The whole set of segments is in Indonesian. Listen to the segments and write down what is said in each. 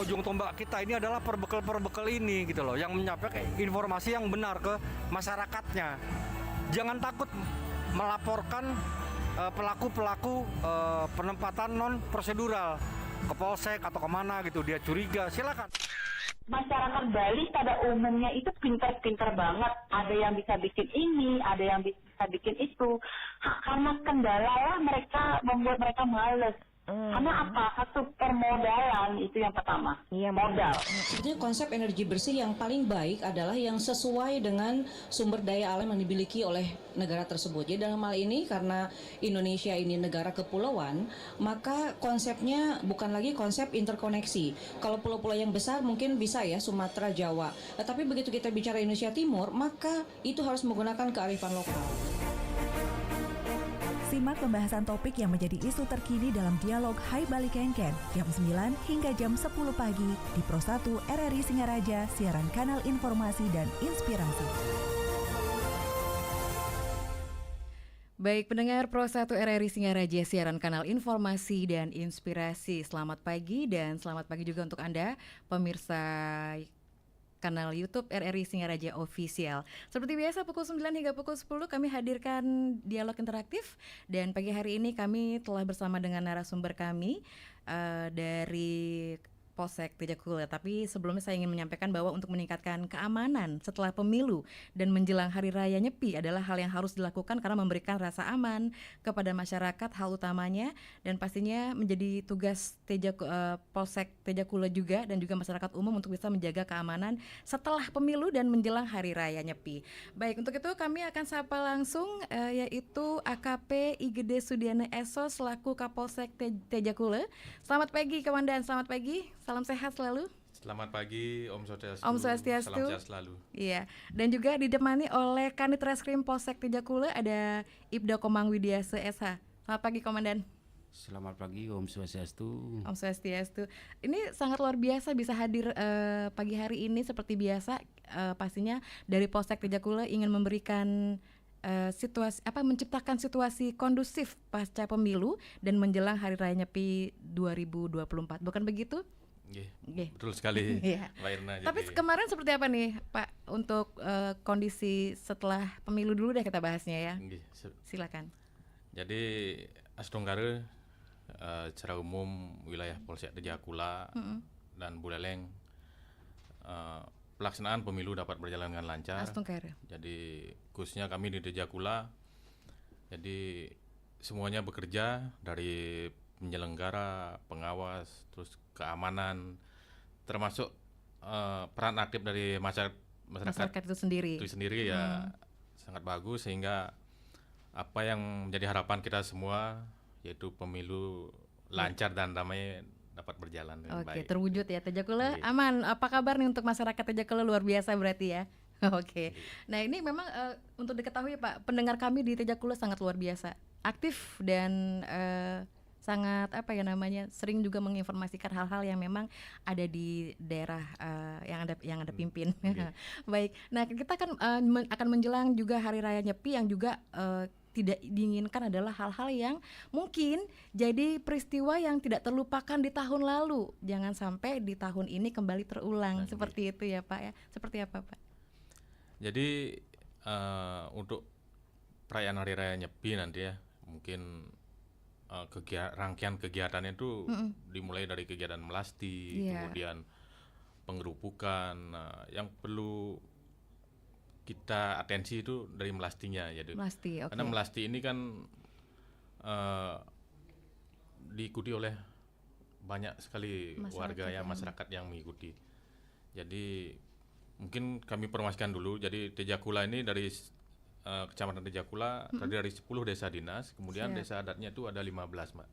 Ujung tombak kita ini adalah perbekal ini gitu loh, yang menyampaikan informasi yang benar ke masyarakatnya. Jangan takut melaporkan pelaku-pelaku penempatan non prosedural ke polsek atau kemana gitu, dia curiga, silakan. Masyarakat Bali pada umumnya itu pintar-pintar banget. Ada yang bisa bikin ini, ada yang bisa bikin itu. Karena kendala lah mereka membuat mereka males. Karena apa? Satu permodalan itu yang pertama. Iya, modal. Sebetulnya konsep energi bersih yang paling baik adalah yang sesuai dengan sumber daya alam yang dimiliki oleh negara tersebut. Jadi dalam hal ini karena Indonesia ini negara kepulauan, maka konsepnya bukan lagi konsep interkoneksi. Kalau pulau-pulau yang besar mungkin bisa ya Sumatera, Jawa. Tetapi begitu kita bicara Indonesia Timur, maka itu harus menggunakan kearifan lokal. Simak pembahasan topik yang menjadi isu terkini dalam dialog Hai Bali Kenken jam 9 hingga jam 10 pagi di Pro 1 RRI Singaraja, siaran kanal informasi dan inspirasi. Baik, pendengar Pro 1 RRI Singaraja, siaran kanal informasi dan inspirasi. Selamat pagi dan selamat pagi juga untuk Anda, pemirsa kanal YouTube RRI Singaraja Official. Seperti biasa pukul 9 hingga pukul 10 kami hadirkan dialog interaktif, dan pagi hari ini kami telah bersama dengan narasumber kami dari Polsek Tejakula. Tapi sebelumnya saya ingin menyampaikan bahwa untuk meningkatkan keamanan setelah pemilu dan menjelang Hari Raya Nyepi adalah hal yang harus dilakukan karena memberikan rasa aman kepada masyarakat, hal utamanya, dan pastinya menjadi tugas Polsek Tejakula juga dan juga masyarakat umum untuk bisa menjaga keamanan setelah pemilu dan menjelang Hari Raya Nyepi. Baik, untuk itu kami akan sapa langsung yaitu AKP Igede Sudiana Eso selaku Kapolsek Tejakula. Selamat pagi Komandan, selamat pagi. Salam sehat selalu. Selamat pagi, Om Swastiastu. Om Swastiastu. Salam sehat selalu. Iya, dan juga ditemani oleh Kanit Reskrim Polsek Tejakula ada Ibda Komang Widiase SH. Selamat pagi Komandan. Selamat pagi, Om Swastiastu. Om Swastiastu. Ini sangat luar biasa bisa hadir pagi hari ini seperti biasa. Pastinya dari Polsek Tejakula ingin memberikan menciptakan situasi kondusif pasca pemilu dan menjelang Hari Raya Nyepi 2024. Bukan begitu? Betul sekali, Mbak Irna. Tapi kemarin seperti apa nih, Pak, untuk kondisi setelah pemilu dulu deh kita bahasnya ya. Silakan. Jadi Astonggare secara umum wilayah Polsek Tejakula dan Buleleng pelaksanaan pemilu dapat berjalan dengan lancar. Astonggare. Jadi khususnya kami di Tejakula, jadi semuanya bekerja dari penyelenggara, pengawas, terus keamanan, termasuk peran aktif dari masyarakat itu sendiri ya sangat bagus, sehingga apa yang menjadi harapan kita semua yaitu pemilu lancar dan damai dapat berjalan dengan baik. Terwujud ya. Tejakula aman. Apa kabar nih untuk masyarakat Tejakula? Luar biasa berarti ya. Nah ini memang untuk diketahui Pak, pendengar kami di Tejakula sangat luar biasa, aktif dan sangat sering juga menginformasikan hal-hal yang memang ada di daerah yang anda pimpin. Baik, nah kita akan menjelang juga Hari Raya Nyepi yang juga tidak diinginkan adalah hal-hal yang mungkin jadi peristiwa yang tidak terlupakan di tahun lalu, jangan sampai di tahun ini kembali terulang. Seperti itu ya Pak ya. Seperti apa Pak? Jadi untuk perayaan Hari Raya Nyepi nanti ya, mungkin rangkaian kegiatannya itu dimulai dari kegiatan melasti, kemudian penggerupukan. Yang perlu kita atensi itu dari melastinya, jadi karena melasti ini kan diikuti oleh banyak sekali masyarakat yang mengikuti. Jadi mungkin kami informasikan dulu. Jadi Tejakula ini dari Kecamatan Tejakula terdiri dari 10 desa dinas, kemudian desa adatnya itu ada 15, Mbak.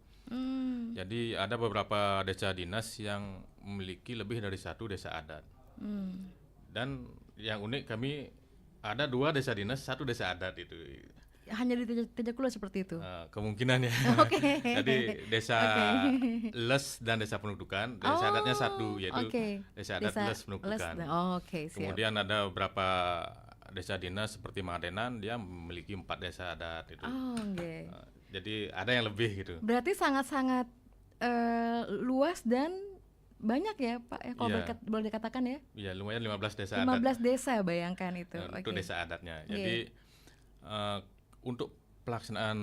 Jadi ada beberapa desa dinas yang memiliki lebih dari satu desa adat. Dan yang unik, kami Ada 2 desa dinas, 1 desa adat itu. Hanya di Tejakula seperti itu. Kemungkinan ya. Oke. Jadi desa Oke. Les dan desa pendudukan, desa adatnya 1 yaitu oke. desa adat Les pendudukan. Oke, siap. Kemudian ada beberapa desa dinas seperti Mangadenan, dia memiliki 4 desa adat itu. Oke. Jadi ada yang lebih gitu. Berarti sangat-sangat luas dan banyak ya Pak ya, kalau Iya. boleh dikatakan ya. Ya lumayan 15 desa 15 adat desa, bayangkan itu. untuk Oke. desa adatnya. Iya. Jadi untuk pelaksanaan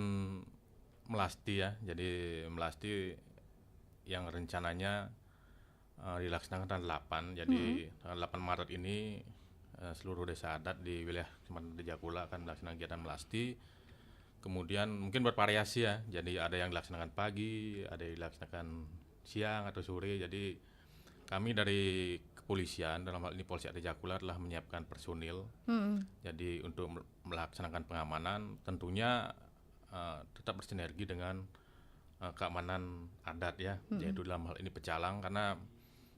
melasti ya, jadi melasti yang rencananya dilaksanakan tanggal 8. Jadi tanggal 8 Maret ini seluruh desa adat di wilayah Kecamatan Tejakula akan melaksanakan kegiatan melasti. Kemudian mungkin bervariasi ya, jadi ada yang dilaksanakan pagi, ada yang dilaksanakan siang atau sore. Jadi kami dari kepolisian, dalam hal ini Polsek Tejakula telah menyiapkan personil. Jadi untuk melaksanakan pengamanan tentunya tetap bersinergi dengan keamanan adat ya, yaitu dalam hal ini pecalang, karena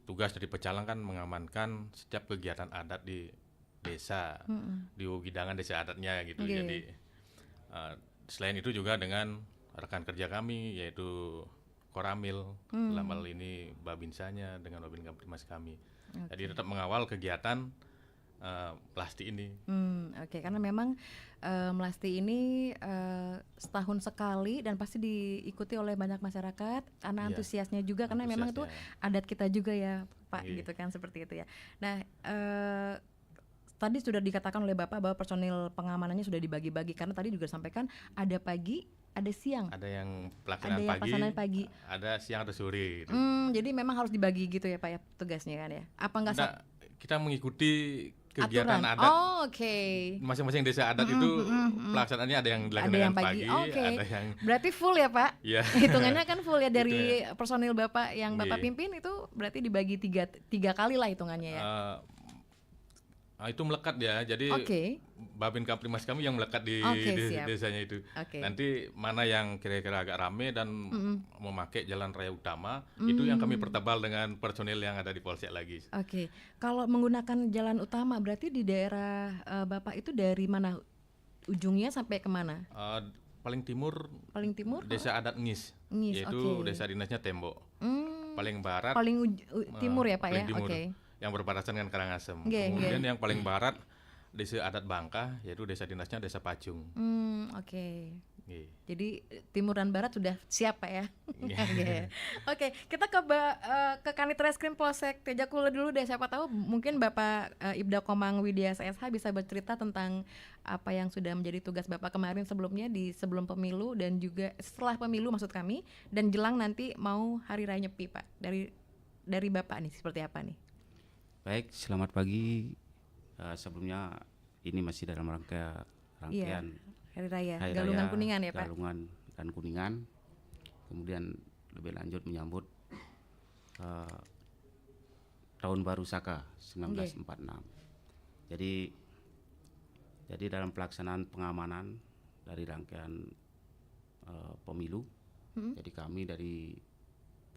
tugas dari pecalang kan mengamankan setiap kegiatan adat di desa, di gidangan desa adatnya gitu. Oke. Jadi selain itu juga dengan rekan kerja kami yaitu Koramil, dalam hal ini Babinsanya dengan Babin Kamtibmas kami. Jadi tetap mengawal kegiatan melasti ini. Oke, karena memang melasti ini setahun sekali dan pasti diikuti oleh banyak masyarakat karena Iya, antusiasnya juga, karena memang itu antusiasnya. adat kita juga ya Pak, Iya. gitu kan, seperti itu ya. Nah, tadi sudah dikatakan oleh Bapak bahwa personil pengamanannya sudah dibagi-bagi, karena tadi juga sampaikan ada pagi, ada siang, Ada yang ada pelaksanaan yang pagi, pelaksanaan pagi. ada siang atau sore gitu. Jadi memang harus dibagi gitu ya Pak ya tugasnya kan ya. Apa enggak Kita mengikuti kegiatan aturan? adat Oh, oke. masing-masing desa adat itu pelaksanaannya ada yang Ada dilaksanakan yang pagi. Oke. ada yang Berarti full ya Pak? ya Hitungannya kan full ya dari Gitu personil Bapak yang Bapak Iya. pimpin itu berarti dibagi tiga kali lah hitungannya ya. itu melekat ya. Jadi Oke. Babin Kamtibmas kami yang melekat di Oke, siap. desanya itu. Oke. Nanti mana yang kira-kira agak rame dan memakai jalan raya utama, itu yang kami pertebal dengan personil yang ada di Polsek lagi. Oke. Kalau menggunakan jalan utama berarti di daerah Bapak itu dari mana ujungnya sampai kemana? Paling timur Paling timur? desa adat Ngis, Ngis, yaitu oke. desa dinasnya Tembok. Hmm, Paling barat paling timur ya Pak ya? paling timur, Oke. yang berbatasan dengan Karangasem. Nggih, Kemudian yang paling barat desa adat Bangka, yaitu desa dinasnya desa Pacung. Oke. Nggih. Jadi timur dan barat sudah siap Pak ya. Iya. Oke. Oke, kita ke Kanit Reskrim Polsek Tejakula dulu deh. Siapa tahu mungkin Bapak Ibda Komang Widya SH bisa bercerita tentang apa yang sudah menjadi tugas Bapak kemarin sebelumnya di sebelum pemilu dan juga setelah pemilu maksud kami, dan jelang nanti mau hari raya Nyepi Pak. Dari Bapak nih seperti apa nih? Baik, selamat pagi. Sebelumnya ini masih dalam rangkaian Hari raya Hari Galungan Raya Kuningan ya Pak. Galungan dan Kuningan. Kemudian lebih lanjut menyambut Tahun Baru Saka 1946. Jadi dalam pelaksanaan pengamanan dari rangkaian pemilu, jadi kami dari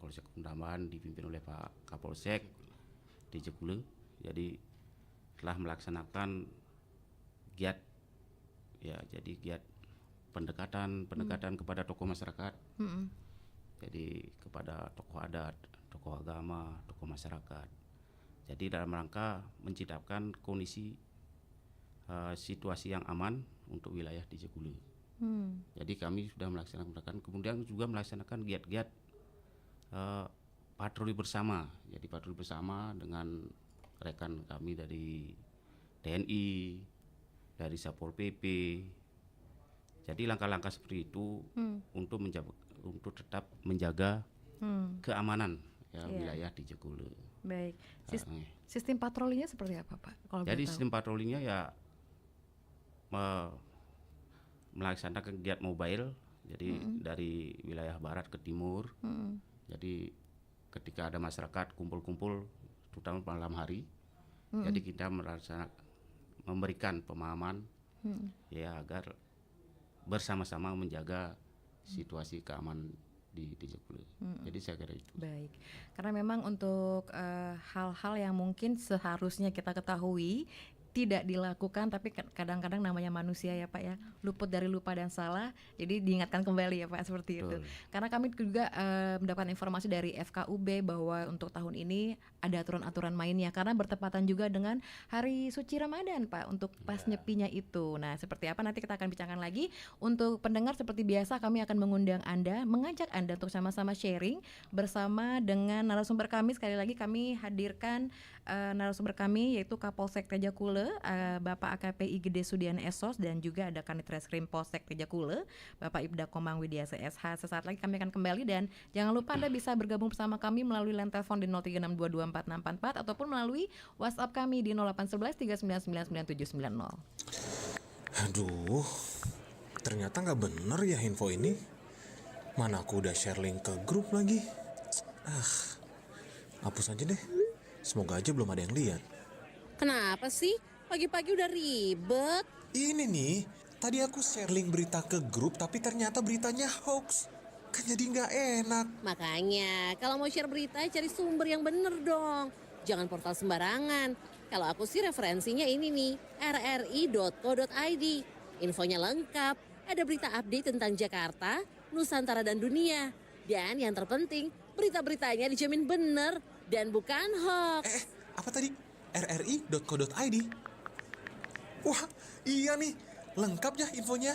Polsek Kundaman dipimpin oleh Pak Kapolsek Tejakula, jadi telah melaksanakan giat ya, jadi giat pendekatan kepada tokoh masyarakat, jadi kepada tokoh adat, tokoh agama, tokoh masyarakat. Jadi dalam rangka menciptakan kondisi situasi yang aman untuk wilayah Tejakula. Jadi kami sudah melaksanakan pendekatan, kemudian juga melaksanakan giat-giat patroli bersama. Jadi patroli bersama dengan rekan kami dari TNI, dari Satpol PP. Jadi langkah-langkah seperti itu untuk tetap menjaga keamanan ya, wilayah Tejakula. Baik. Sistem patrolinya seperti apa Pak? Kalau Jadi boleh tahu. sistem patrolinya ya melaksanakan giat mobile. Jadi dari wilayah barat ke timur. Jadi ketika ada masyarakat kumpul-kumpul, terutama malam hari, jadi kita memberikan pemahaman ya agar bersama-sama menjaga situasi keamanan di Tejakula. Jadi saya kira itu. Baik, karena memang untuk hal-hal yang mungkin seharusnya kita ketahui tidak dilakukan, tapi kadang-kadang namanya manusia ya Pak ya, luput dari lupa dan salah, jadi diingatkan kembali ya Pak, seperti itu. Karena kami juga mendapatkan informasi dari FKUB bahwa untuk tahun ini ada aturan-aturan mainnya, karena bertepatan juga dengan hari suci Ramadan Pak, untuk pas nyepinya itu. Nah seperti apa nanti kita akan bicarakan lagi. Untuk pendengar seperti biasa kami akan mengundang Anda, mengajak Anda untuk sama-sama sharing bersama dengan narasumber kami. Sekali lagi kami hadirkan narasumber kami yaitu Kapolsek Tejakule, Bapak AKP Igede Sudiana Esos, dan juga ada Kanit Reskrim Polsek Tejakule, Bapak Ibda Komang Widya SH. Sesaat lagi kami akan kembali, dan jangan lupa Anda bisa bergabung bersama kami melalui line telepon di 0362244644 ataupun melalui WhatsApp kami di 0811 3999790. Aduh, ternyata nggak bener ya info ini. Mana aku udah share link ke grup lagi. Hapus aja deh. Semoga aja belum ada yang lihat. Kenapa sih? Pagi-pagi udah ribet. Ini nih, tadi aku share link berita ke grup tapi ternyata beritanya hoax. Kan jadi nggak enak. Makanya, kalau mau share berita cari sumber yang bener dong. Jangan portal sembarangan. Kalau aku sih referensinya ini nih, rri.co.id. Infonya lengkap, ada berita update tentang Jakarta, Nusantara dan dunia. Dan yang terpenting, berita-beritanya dijamin bener dan bukan hoax. Apa tadi? rri.co.id? Wah, iya nih, lengkap ya infonya.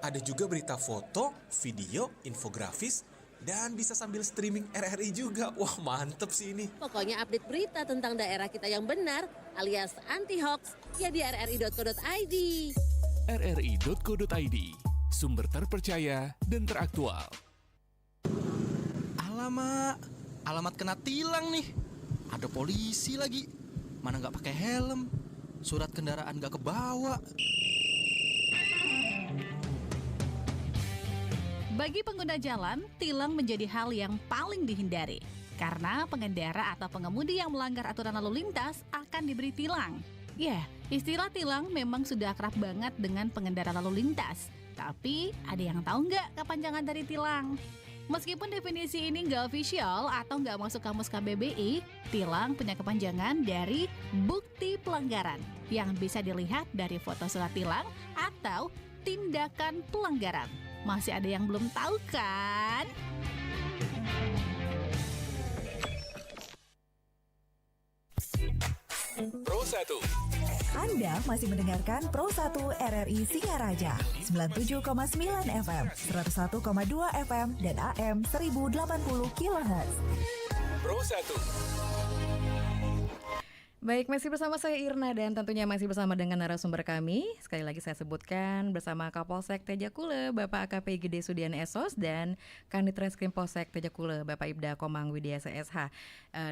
Ada juga berita foto, video, infografis, dan bisa sambil streaming RRI juga. Wah, mantep sih ini. Pokoknya update berita tentang daerah kita yang benar alias anti hoax ya di rri.co.id. rri.co.id, sumber terpercaya dan teraktual. Alamat kena tilang nih. Ada polisi lagi. Mana nggak pakai helm. Surat kendaraan nggak kebawa. Bagi pengguna jalan, tilang menjadi hal yang paling dihindari. Karena pengendara atau pengemudi yang melanggar aturan lalu lintas akan diberi tilang. Ya, istilah tilang memang sudah akrab banget dengan pengendara lalu lintas. Tapi, ada yang tahu nggak kepanjangan dari tilang? Meskipun definisi ini nggak official atau nggak masuk kamus KBBI, tilang punya kepanjangan dari bukti pelanggaran yang bisa dilihat dari foto surat tilang atau tindakan pelanggaran. Masih ada yang belum tahu kan? Pro 1. Anda masih mendengarkan Pro 1 RRI Singaraja 97,9 FM, 101,2 FM, dan AM 1080 kHz. Pro 1. Baik, masih bersama saya Irna dan tentunya masih bersama dengan narasumber kami. Sekali lagi saya sebutkan bersama Kapolsek Tejakule, Bapak AKP Igede Sudiana Esos, dan Kanit Reskrim Polsek Tejakule, Bapak Ibda Komang Widya SH.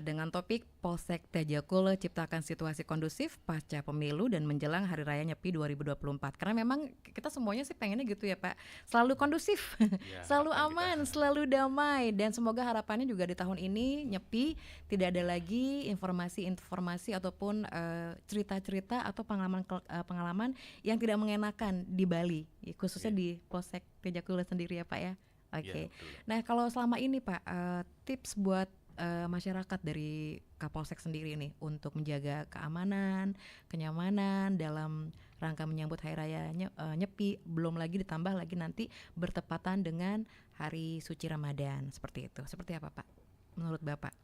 Dengan topik Polsek Tejakule ciptakan situasi kondusif pasca pemilu dan menjelang Hari Raya Nyepi 2024. Karena memang kita semuanya sih pengennya gitu ya Pak, selalu kondusif, selalu aman, selalu damai, dan semoga harapannya juga di tahun ini Nyepi tidak ada lagi informasi-informasi ataupun cerita-cerita atau pengalaman yang tidak mengenakan di Bali, khususnya di Polsek Tejakule sendiri ya Pak ya. Oke. Nah kalau selama ini Pak, tips buat masyarakat dari Kapolsek sendiri nih untuk menjaga keamanan, kenyamanan dalam rangka menyambut Hari Raya Nyepi, belum lagi ditambah lagi nanti bertepatan dengan Hari Suci Ramadan, seperti itu. Seperti apa Pak menurut Bapak?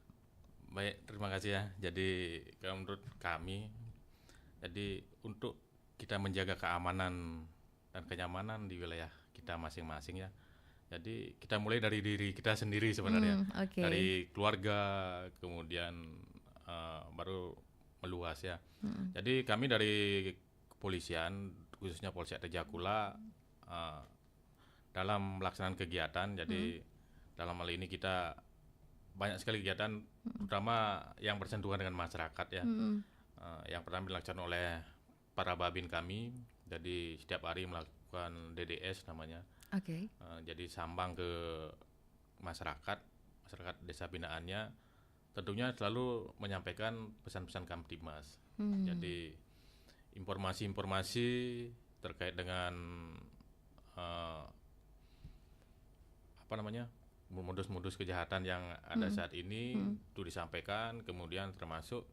Baik, terima kasih ya. Jadi kalau menurut kami, jadi untuk kita menjaga keamanan dan kenyamanan di wilayah kita masing-masing ya. Jadi kita mulai dari diri kita sendiri sebenarnya, dari keluarga, kemudian baru meluas ya. Jadi kami dari kepolisian, khususnya Polsek Tejakula, dalam melaksanaan kegiatan, jadi dalam hal ini kita banyak sekali kegiatan, terutama yang bersentuhan dengan masyarakat ya. Yang pertama dilaksanakan oleh para babin kami, jadi setiap hari melakukan DDS namanya. Jadi sambang ke masyarakat desa binaannya, tentunya selalu menyampaikan pesan-pesan Kamtibmas. Jadi informasi-informasi terkait dengan modus-modus kejahatan yang ada saat ini itu disampaikan, kemudian termasuk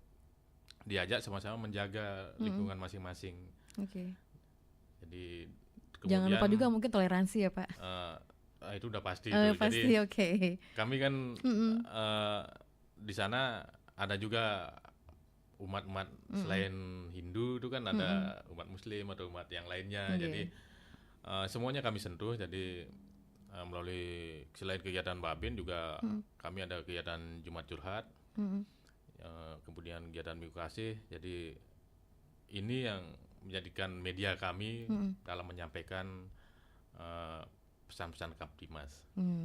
diajak sama-sama menjaga lingkungan masing-masing. Oke. Jadi Jangan lupa kemudian, juga mungkin toleransi ya Pak. itu udah pasti. Pasti, Jadi oke. kami kan di sana ada juga umat-umat selain Hindu itu kan ada umat Muslim atau umat yang lainnya. Jadi semuanya kami sentuh. Jadi melalui selain kegiatan Babin juga kami ada kegiatan Jumat Curhat, kemudian kegiatan Minggu Kasih. Jadi ini yang menjadikan media kami dalam menyampaikan pesan-pesan Kamtibmas.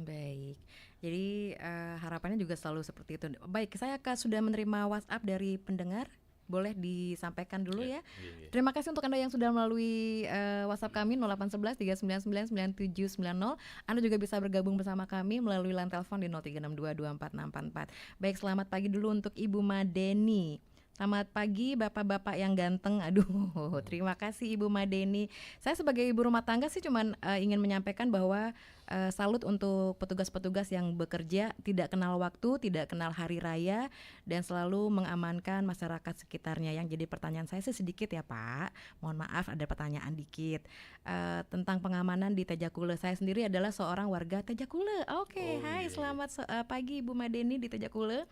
Baik. Jadi harapannya juga selalu seperti itu. Baik, saya sudah menerima WhatsApp dari pendengar. Boleh disampaikan dulu ya. Terima kasih untuk Anda yang sudah melalui WhatsApp kami 0811 399 9790. Anda juga bisa bergabung bersama kami melalui line telepon di 0362246644. Baik, selamat pagi dulu untuk Ibu Madeni. Selamat pagi bapak-bapak yang ganteng. Aduh, terima kasih Ibu Madeni. Saya sebagai ibu rumah tangga sih cuman ingin menyampaikan bahwa salut untuk petugas-petugas yang bekerja tidak kenal waktu, tidak kenal hari raya, dan selalu mengamankan masyarakat sekitarnya. Yang jadi pertanyaan saya sih sedikit ya Pak, mohon maaf ada pertanyaan dikit tentang pengamanan di Tejakule. Saya sendiri adalah seorang warga Tejakule. Oke, hai, selamat pagi Ibu Madeni di Tejakule.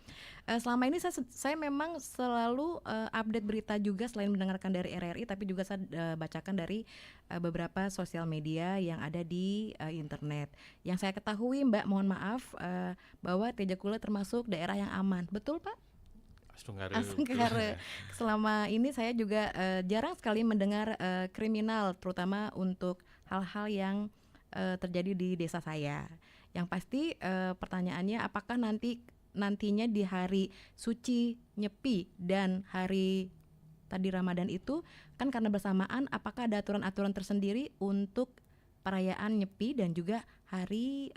Selama ini saya memang selalu update berita juga selain mendengarkan dari RRI, tapi juga saya bacakan dari beberapa sosial media yang ada di internet. Yang saya ketahui Mbak, mohon maaf, bahwa Tejakule termasuk daerah yang aman. Betul Pak? Asengkare. Selama ini saya juga jarang sekali mendengar kriminal, terutama untuk hal-hal yang terjadi di desa saya. Yang pasti pertanyaannya apakah nantinya di hari suci Nyepi dan hari tadi Ramadan itu kan karena bersamaan, apakah ada aturan-aturan tersendiri untuk perayaan Nyepi dan juga hari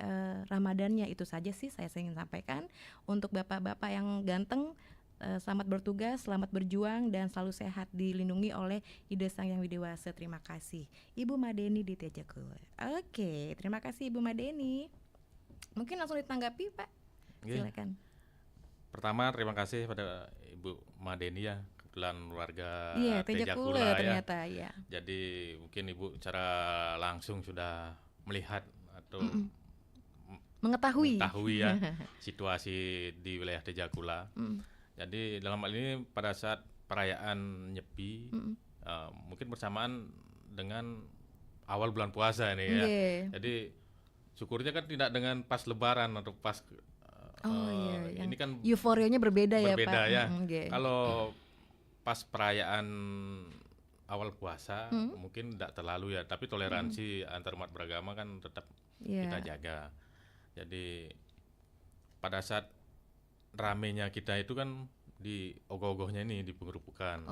Ramadannya? Itu saja sih saya ingin sampaikan. Untuk bapak-bapak yang ganteng, selamat bertugas, selamat berjuang, dan selalu sehat, dilindungi oleh Ide Sang Yang Widewasa. Terima kasih Ibu Madeni di Tejakule. Oke, terima kasih Ibu Madeni. Mungkin langsung ditanggapi Pak, silakan. Pertama terima kasih pada Ibu Madeni ya, kebetulan warga Tejakule ya. Ternyata ya. Jadi mungkin Ibu secara langsung sudah melihat atau mengetahui ya situasi di wilayah Tejakula. Jadi dalam hal ini pada saat perayaan Nyepi, mungkin bersamaan dengan awal bulan puasa ini ya. Jadi syukurnya kan tidak dengan pas Lebaran atau pas ini kan euforianya berbeda ya Pak. Ya. Kalau pas perayaan awal puasa mungkin tidak terlalu ya, tapi toleransi antar umat beragama kan tetap kita jaga. Jadi pada saat ramenya kita itu kan di ogoh-ogohnya ini, di pengerupukan.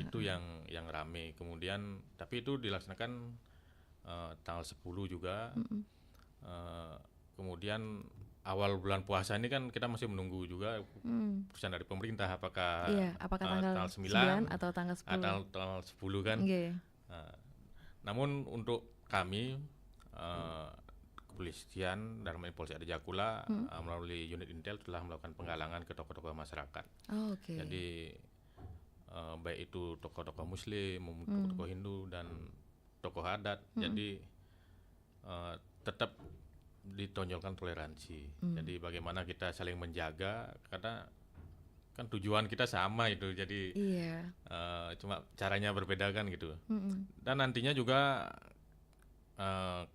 Itu yang rame. Kemudian tapi itu dilaksanakan tanggal 10 juga. Kemudian awal bulan puasa ini kan kita masih menunggu juga keputusan dari pemerintah apakah tanggal 9 atau tanggal 10. Atau tanggal 10 kan. Namun untuk kami kepolisian dalam Polsek Tejakula melalui unit Intel telah melakukan penggalangan ke tokoh-tokoh masyarakat. Jadi baik itu tokoh-tokoh Muslim, tokoh Hindu dan tokoh adat. Jadi tetap ditonjolkan toleransi. Jadi bagaimana kita saling menjaga, karena kan tujuan kita sama itu. Jadi cuma caranya berbeda kan gitu. Dan nantinya juga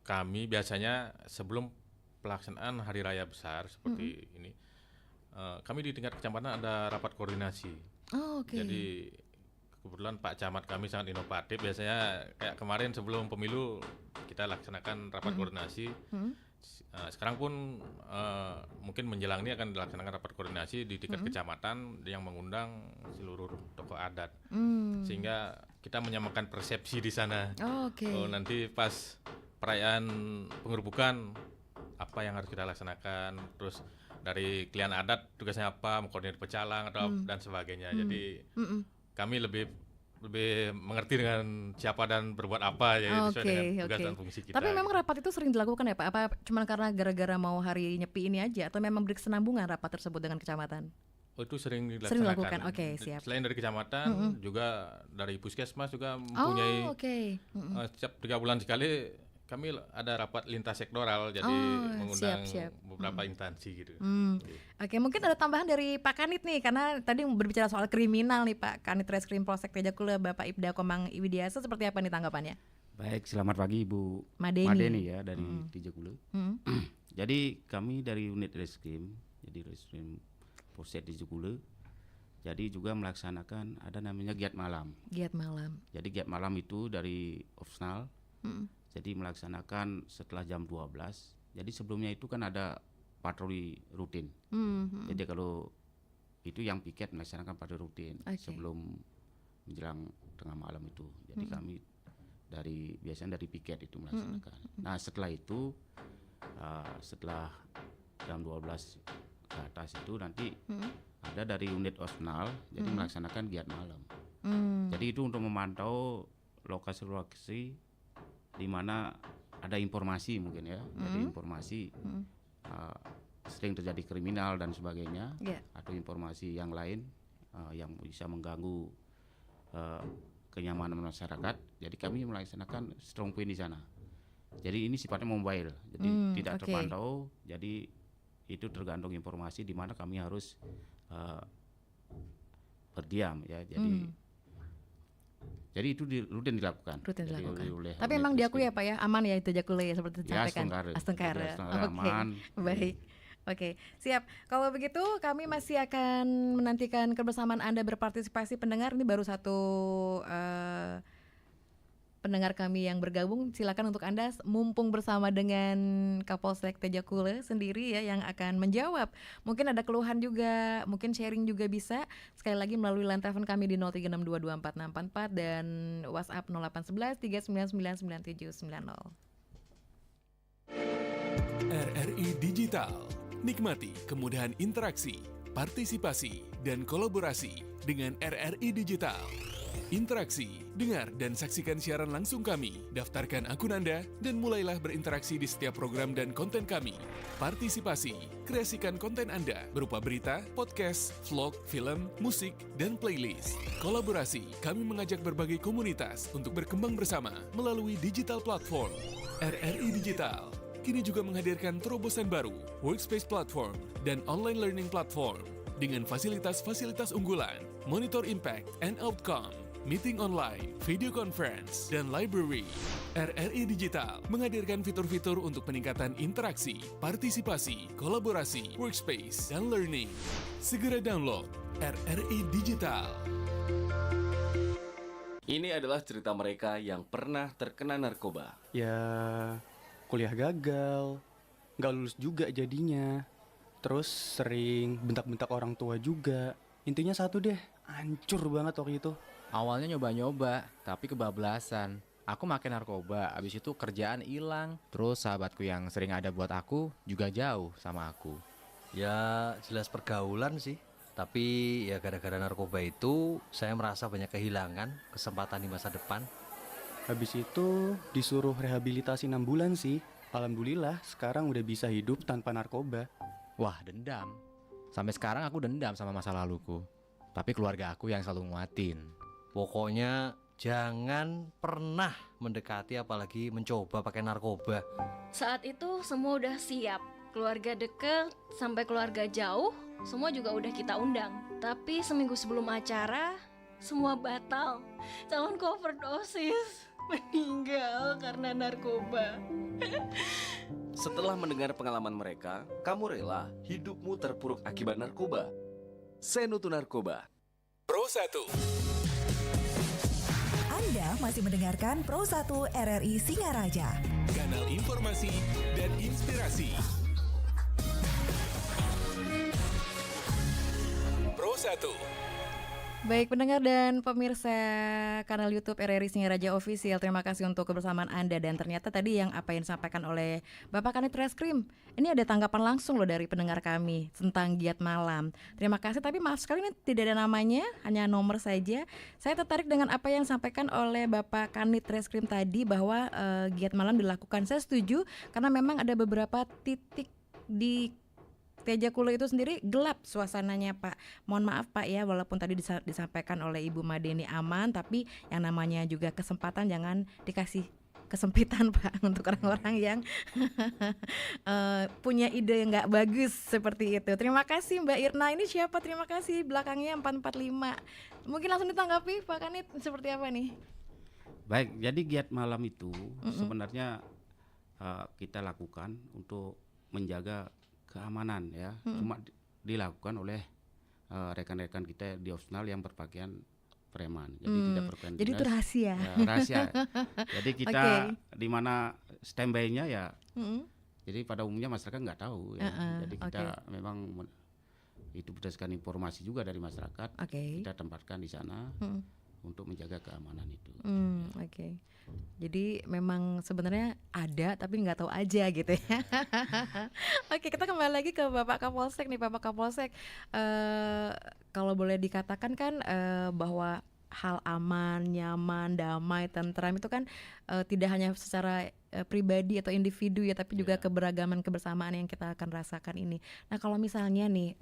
kami biasanya sebelum pelaksanaan hari raya besar seperti ini, kami di tingkat kecamatan ada rapat koordinasi. Jadi kebetulan Pak Camat kami sangat inovatif. Biasanya kayak kemarin sebelum pemilu kita laksanakan rapat koordinasi. Sekarang pun mungkin menjelang ini akan dilaksanakan rapat koordinasi di tingkat kecamatan yang mengundang seluruh tokoh adat, sehingga kita menyamakan persepsi di sana. Nanti pas perayaan pengerupukan apa yang harus kita laksanakan, terus dari klien adat tugasnya apa, mengkoordinir pecalang atau dan sebagainya. Jadi kami lebih mengerti dengan siapa dan berbuat apa ya, sesuai dengan tugas dan fungsi kita. Tapi memang rapat itu sering dilakukan ya Pak? Apa cuma karena gara-gara mau hari Nyepi ini aja, atau memang berkesinambungan rapat tersebut dengan kecamatan? Oh, itu sering dilaksanakan. Sering dilakukan, oke, siap. Selain dari kecamatan, juga dari puskesmas juga mempunyai setiap 3 bulan sekali kami ada rapat lintas sektoral, jadi mengundang beberapa instansi gitu. Oke, mungkin ada tambahan dari Pak Kanit nih, karena tadi berbicara soal kriminal nih Pak Kanit Reskrim Polsek Tejakula, Bapak Ibda Komang Widiasa, seperti apa nih tanggapannya? Baik, selamat pagi Ibu Madeni ya dari Tejakula. Jadi kami dari unit reskrim, jadi reskrim Polsek Tejakula, jadi juga melaksanakan ada namanya giat malam. Giat malam. Jadi giat malam itu dari opsional, jadi melaksanakan setelah jam 12. Jadi sebelumnya itu kan ada patroli rutin. Jadi kalau itu yang piket melaksanakan patroli rutin sebelum menjelang tengah malam itu. Jadi kami biasanya dari piket itu melaksanakan. Nah setelah itu setelah jam 12 ke atas itu nanti ada dari unit opsional jadi melaksanakan giat malam. Jadi itu untuk memantau lokasi-lokasi di mana ada informasi mungkin ya, jadi informasi sering terjadi kriminal dan sebagainya, atau informasi yang lain yang bisa mengganggu kenyamanan masyarakat. Jadi kami melaksanakan strong point di sana. Jadi ini sifatnya mobile, jadi tidak terpantau. Jadi itu tergantung informasi di mana kami harus berdiam ya. Jadi itu rutin dilakukan. Tapi memang diakui ya Pak ya, aman ya itu Tejakula ya seperti disampaikan. Astengkara. Aman. Baik. Oke, siap. Kalau begitu kami masih akan menantikan kebersamaan Anda berpartisipasi pendengar. Ini baru satu pendengar kami yang bergabung. Silakan untuk Anda mumpung bersama dengan Kapolsek Tejakula sendiri ya yang akan menjawab. Mungkin ada keluhan juga, mungkin sharing juga bisa. Sekali lagi melalui line telepon kami di 0362246644 dan WhatsApp 0811 3999 RRI Digital. Nikmati kemudahan interaksi, partisipasi, dan kolaborasi dengan RRI Digital. Interaksi, dengar dan saksikan siaran langsung kami, daftarkan akun Anda, dan mulailah berinteraksi di setiap program dan konten kami. Partisipasi, kreasikan konten Anda berupa berita, podcast, vlog, film, musik, dan playlist. Kolaborasi, kami mengajak berbagai komunitas untuk berkembang bersama melalui digital platform. RRI Digital kini juga menghadirkan terobosan baru, workspace platform, dan online learning platform dengan fasilitas-fasilitas unggulan, monitor impact and outcome, meeting online, video conference, dan library. RRI Digital menghadirkan fitur-fitur untuk peningkatan interaksi, partisipasi, kolaborasi, workspace, dan learning. Segera download RRI Digital. Ini adalah cerita mereka yang pernah terkena narkoba. Ya, kuliah gagal, gak lulus juga jadinya. Terus sering bentak-bentak orang tua juga. Intinya satu deh, hancur banget waktu itu. Awalnya nyoba-nyoba, tapi kebablasan. Aku makin narkoba, abis itu kerjaan hilang. Terus sahabatku yang sering ada buat aku juga jauh sama aku. Ya jelas pergaulan sih. Tapi ya gara-gara narkoba itu saya merasa banyak kehilangan kesempatan di masa depan. Habis itu disuruh rehabilitasi 6 bulan sih. Alhamdulillah sekarang udah bisa hidup tanpa narkoba. Wah, dendam. Sampai sekarang aku dendam sama masa laluku. Tapi keluarga aku yang selalu nguatin. Pokoknya jangan pernah mendekati apalagi mencoba pakai narkoba. Saat itu semua udah siap. Keluarga deket sampai keluarga jauh, semua juga udah kita undang. Tapi seminggu sebelum acara, semua batal. Calonku overdosis, meninggal karena narkoba. Setelah mendengar pengalaman mereka, kamu rela hidupmu terpuruk akibat narkoba? Senutu Narkoba. Pro 1. Anda masih mendengarkan Pro 1 RRI Singaraja. Kanal informasi dan inspirasi. Pro 1. Baik pendengar dan pemirsa kanal YouTube RRI Singaraja Official, terima kasih untuk kebersamaan Anda. Dan ternyata tadi yang disampaikan oleh Bapak Kanit Reskrim, ini ada tanggapan langsung loh dari pendengar kami tentang giat malam. Terima kasih, tapi maaf sekali ini tidak ada namanya, hanya nomor saja. Saya tertarik dengan apa yang disampaikan oleh Bapak Kanit Reskrim tadi bahwa giat malam dilakukan. Saya setuju karena memang ada beberapa titik di Tejakulo itu sendiri gelap suasananya Pak. Mohon maaf Pak ya, walaupun tadi disampaikan oleh Ibu Madeni aman, tapi yang namanya juga kesempatan jangan dikasih kesempitan Pak untuk orang-orang yang punya ide yang nggak bagus seperti itu. Terima kasih Mbak Irna. Ini siapa? Terima kasih, belakangnya 445. Mungkin langsung ditanggapi Pak Kanit, seperti apa nih? Baik, jadi giat malam itu sebenarnya kita lakukan untuk menjaga keamanan ya. Cuma dilakukan oleh rekan-rekan kita di opsional yang berpakaian preman. Jadi tidak berpakaian jadi dinas. itu rahasia. Ya, rahasia. Jadi kita di mana standby-nya ya. Jadi pada umumnya masyarakat nggak tahu ya. Jadi kita memang itu berdasarkan informasi juga dari masyarakat. Kita tempatkan di sana untuk menjaga keamanan itu. Jadi memang sebenarnya ada tapi nggak tahu aja gitu ya. Kita kembali lagi ke Bapak Kapolsek nih, Bapak Kapolsek. Kalau boleh dikatakan kan bahwa hal aman, nyaman, damai, tentram itu kan tidak hanya secara pribadi atau individu ya, tapi juga keberagaman kebersamaan yang kita akan rasakan ini. Nah kalau misalnya nih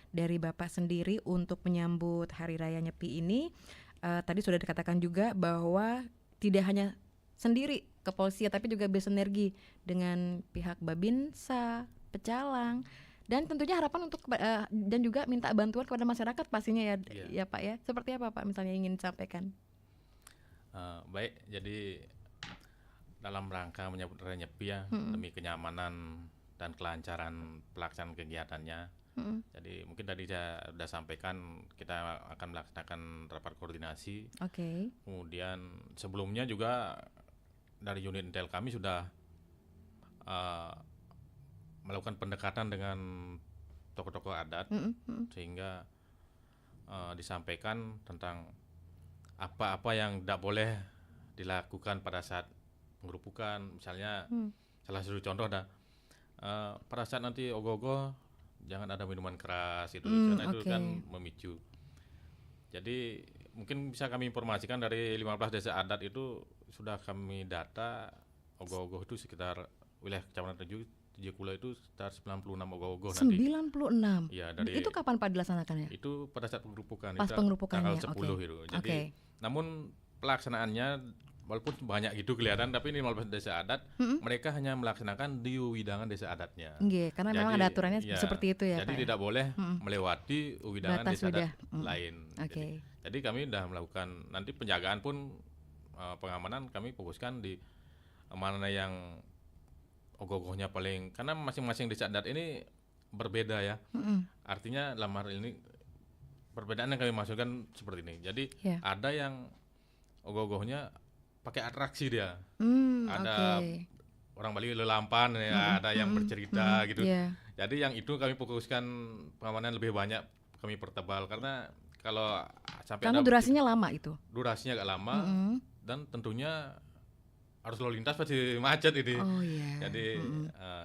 dari Bapak sendiri untuk menyambut Hari Raya Nyepi ini, tadi sudah dikatakan juga bahwa tidak hanya sendiri kepolisian tapi juga bersinergi dengan pihak Babinsa, Pecalang, dan tentunya harapan untuk dan juga minta bantuan kepada masyarakat pastinya ya, ya Pak ya. Seperti apa Pak misalnya ingin sampaikan? Baik, jadi dalam rangka menyambut Raya Nyepi ya, demi kenyamanan dan kelancaran pelaksanaan kegiatannya. Jadi mungkin tadi saya sudah sampaikan kita akan melaksanakan rapat koordinasi. Kemudian sebelumnya juga dari unit intel kami sudah melakukan pendekatan dengan tokoh-tokoh adat sehingga disampaikan tentang apa-apa yang tidak boleh dilakukan pada saat pengerupukan. Misalnya salah satu contoh pada saat nanti ogoh-ogoh jangan ada minuman keras itu, karena itu kan memicu. Jadi mungkin bisa kami informasikan dari 15 desa adat itu sudah kami data ogoh-ogoh itu sekitar wilayah Kecamatan Tejakulo itu sekitar 96 ogoh-ogoh nanti. 96? Ya, dari itu kapan Pak dilaksanakannya? Itu pada saat pengerupukan. Pas pengerupukannya, tanggal 10 itu. Jadi namun pelaksanaannya walaupun banyak gitu kelihatan, tapi ini 15 desa adat mereka hanya melaksanakan di Widangan desa adatnya. Karena memang ada aturannya seperti itu ya Jadi Pak. tidak boleh melewati Widangan Batas desa adat sudah. lain. Jadi kami sudah melakukan nanti penjagaan pun pengamanan kami fokuskan di mana yang ogoh-ogohnya paling, karena masing-masing desa adat ini berbeda ya. Artinya dalam hal ini perbedaan yang kami masukkan seperti ini. Jadi ada yang ogoh-ogohnya pakai atraksi dia, ada orang Bali lelampan ya, ada yang bercerita gitu. Jadi yang itu kami fokuskan pengamanan lebih banyak kami pertebal, karena kalau sampai karena durasinya lama itu. Durasinya agak lama dan tentunya arus lalu lintas pasti macet ini. Jadi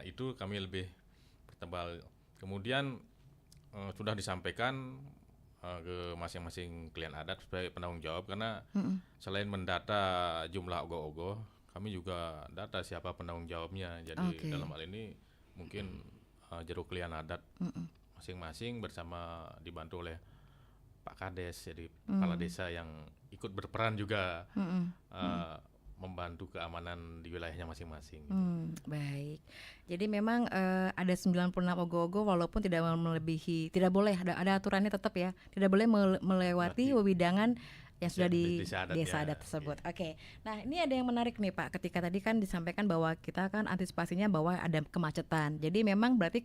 itu kami lebih pertebal. Kemudian sudah disampaikan ke masing-masing klien adat sebagai penanggung jawab, karena selain mendata jumlah ogoh-ogoh, kami juga data siapa penanggung jawabnya. Jadi dalam hal ini mungkin jeruk klien adat masing-masing bersama dibantu oleh Pak Kades, jadi kepala desa yang ikut berperan juga membantu keamanan di wilayahnya masing-masing. Baik. Jadi memang ada 96 ogoh-ogoh walaupun tidak melebihi, tidak boleh ada aturannya tetap ya. Tidak boleh melewati wewidangan yang sudah di desa adat tersebut. Nah ini ada yang menarik nih Pak, ketika tadi kan disampaikan bahwa kita kan antisipasinya bahwa ada kemacetan. Jadi memang berarti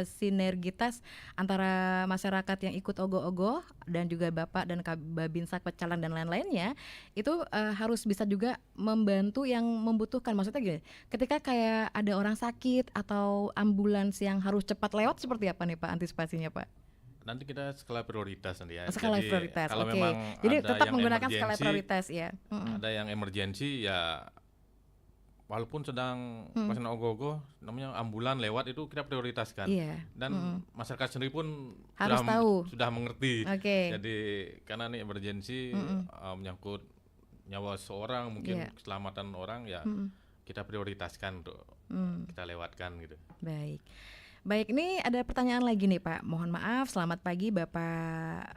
sinergitas antara masyarakat yang ikut ogoh-ogoh dan juga Bapak dan Babinsa, Pecalang dan lain-lainnya itu harus bisa juga membantu yang membutuhkan. Maksudnya gini, ketika kayak ada orang sakit atau ambulans yang harus cepat lewat, seperti apa nih Pak antisipasinya Pak? Nanti kita skala prioritas nanti ya. Skala prioritas. Kalau memang jadi ada tetap yang menggunakan skala prioritas ya. Ada yang emergensi ya, walaupun sedang pasien ogoh-ogoh, namanya ambulan lewat itu kita prioritaskan. Dan masyarakat sendiri pun harus tahu, sudah mengerti. Jadi karena ini emergensi menyangkut nyawa seorang, mungkin keselamatan orang ya, kita prioritaskan untuk kita lewatkan gitu. Baik. Baik, ini ada pertanyaan lagi nih Pak. Mohon maaf, selamat pagi Bapak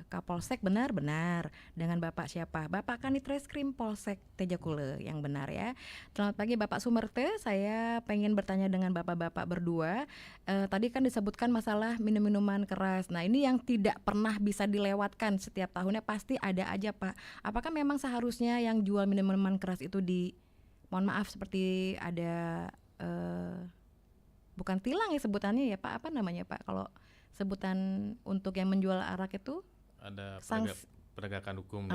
Kapolsek, benar-benar. Dengan Bapak siapa? Bapak Kanitreskrim Polsek Tejakule yang benar ya. Selamat pagi Bapak Sumerte, saya pengen bertanya dengan Bapak-Bapak berdua. Tadi kan disebutkan masalah minum-minuman keras. Nah ini yang tidak pernah bisa dilewatkan setiap tahunnya pasti ada aja Pak. Apakah memang seharusnya yang jual minuman keras itu mohon maaf seperti ada... bukan tilang ya sebutannya ya Pak, apa namanya Pak kalau sebutan untuk yang menjual arak itu? Ada penegakan hukum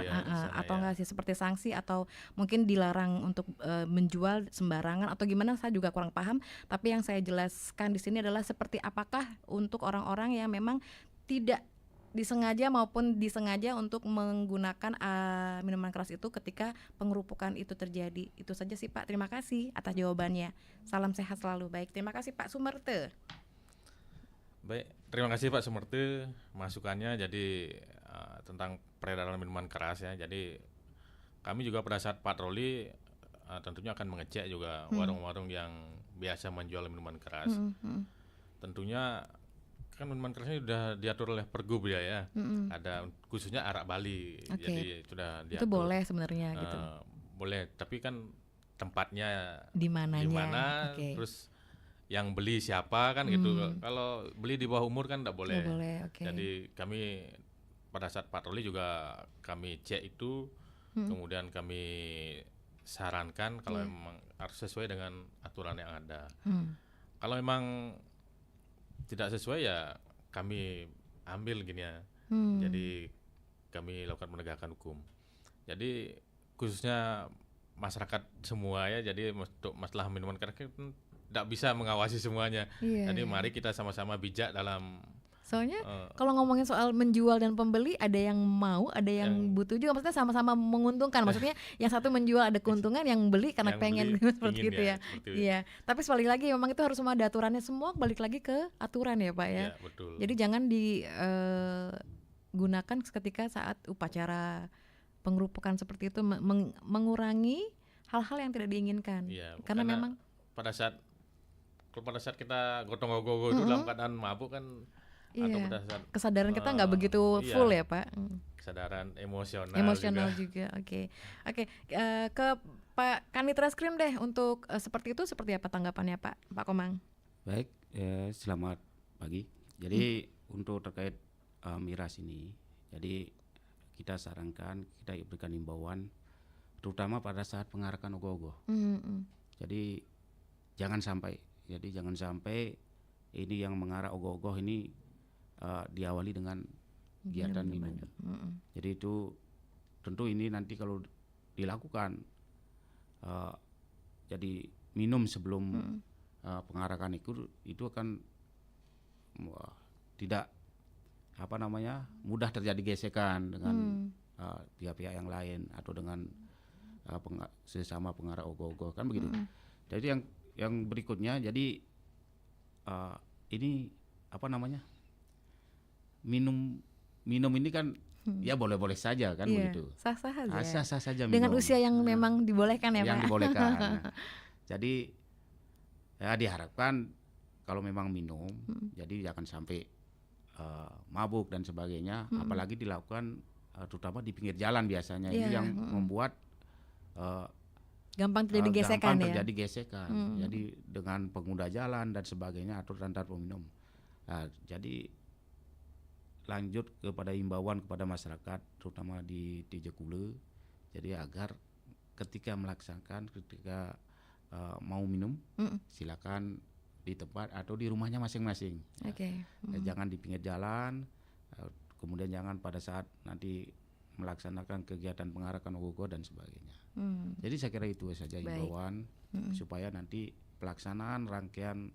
atau enggak sih seperti sanksi atau mungkin dilarang untuk menjual sembarangan atau gimana, saya juga kurang paham. Tapi yang saya jelaskan di sini adalah seperti apakah untuk orang-orang yang memang tidak disengaja maupun disengaja untuk menggunakan minuman keras itu ketika pengerupukan itu terjadi. Itu saja sih Pak, terima kasih atas jawabannya. Salam sehat selalu. Baik, terima kasih Pak Sumerte. Baik, terima kasih Pak Sumerte masukannya. Jadi tentang peredaran minuman keras ya. Jadi kami juga pada saat patroli tentunya akan mengecek juga warung-warung yang biasa menjual minuman keras. Tentunya kan minuman kerasnya sudah diatur oleh Pergub ya. Ada khususnya arak Bali. Jadi sudah diatur. Itu boleh sebenarnya gitu. Boleh, tapi kan tempatnya di mananya. Terus yang beli siapa kan gitu. Kalau beli di bawah umur kan tidak boleh. Jadi kami pada saat patroli juga kami cek itu, kemudian kami sarankan kalau memang harus sesuai dengan aturan yang ada. Kalau memang tidak sesuai ya kami ambil gini ya. Jadi kami lakukan penegakan hukum. Jadi khususnya masyarakat semua ya. Jadi untuk masalah minuman keras tidak bisa mengawasi semuanya. Jadi mari kita sama-sama bijak dalam. Soalnya kalau ngomongin soal menjual dan pembeli, ada yang mau, ada yang butuh juga. Maksudnya sama-sama menguntungkan. Maksudnya yang satu menjual ada keuntungan, yang beli karena pengen seperti itu ya. Iya. Tapi sekali lagi memang itu harus semua ada aturannya, semua balik lagi ke aturan ya Pak ya. Iya, betul. Jadi jangan digunakan ketika saat upacara pengerupukan seperti itu, mengurangi hal-hal yang tidak diinginkan. Iya, karena memang pada saat kita gotong-royong itu dalam keadaan mabuk kan. Atau kesadaran kita nggak begitu full ya Pak. Kesadaran emosional juga. Oke. Ke Pak Kanitreskrim deh untuk seperti itu, seperti apa tanggapannya Pak Komang? Baik, selamat pagi. Jadi untuk terkait miras ini, jadi kita sarankan, kita berikan himbauan terutama pada saat pengarakan ogoh-ogoh. Jadi jangan sampai ini yang mengarah ogoh-ogoh ini diawali dengan kegiatan minum. Jadi itu tentu ini nanti kalau dilakukan jadi minum sebelum pengarakan itu akan tidak mudah terjadi gesekan dengan pihak-pihak yang lain atau dengan sesama pengarah ogoh-ogoh kan begitu. Jadi yang berikutnya jadi ini minum ini kan ya boleh-boleh saja kan begitu. Sah-sah saja. Sah-sah saja minum. Dengan usia yang memang dibolehkan ya Pak. Yang dibolehkan. Jadi ya diharapkan kalau memang minum jadi jangan sampai mabuk dan sebagainya, apalagi dilakukan terutama di pinggir jalan biasanya ini yang membuat gampang terjadi gesekan ya. Terjadi gesekan. Jadi dengan pengguna jalan dan sebagainya atau antar peminum. Nah, jadi lanjut kepada himbauan kepada masyarakat terutama di Tejakule, jadi agar ketika mau minum silakan di tempat atau di rumahnya masing-masing. Jangan di pinggir jalan, kemudian jangan pada saat nanti melaksanakan kegiatan pengarakan ogoh-ogoh dan sebagainya. Jadi saya kira itu saja himbauan supaya nanti pelaksanaan rangkaian